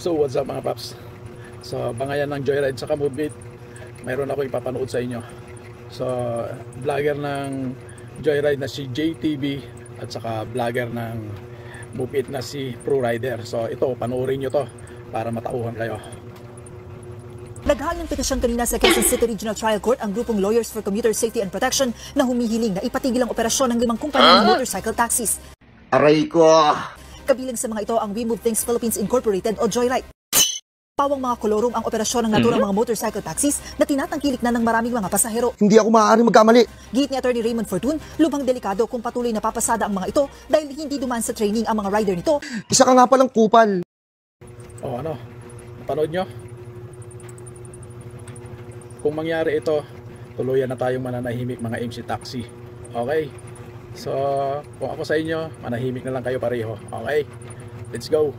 So what's up mga paps? So bangayan ng Joyride sa Movemint, mayroon ako ipapanood sa inyo. So vlogger ng Joyride na si JTV at saka vlogger ng Movemint na si Pro Rider. So ito, panoorin nyo to para matauhan kayo. Naghahal ng petisyon kanina sa Quezon City Regional Trial Court ang grupong Lawyers for Commuter Safety and Protection na humihiling na ipatigil ang operasyon ng 5 kumpanya ng motorcycle taxis. Aray ko! Kabilang sa mga ito ang We Move Things Philippines Incorporated o Joyride. Pawang mga kolorum ang operasyon ng naturang mga motorcycle taxis na tinatangkilik na ng maraming mga pasahero. Hindi ako maaaring magkamali. Git ni Attorney Raymond Fortun, lubhang delikado kung patuloy na papasada ang mga ito dahil hindi dumaan sa training ang mga rider nito. Isa ka nga palang kupal. O ano, napanood nyo? Kung mangyari ito, tuluyan na tayong mananahimik mga MC Taxi. Okay? So, kung ako sa inyo, manahimik na lang kayo pareho. Okay? Let's go!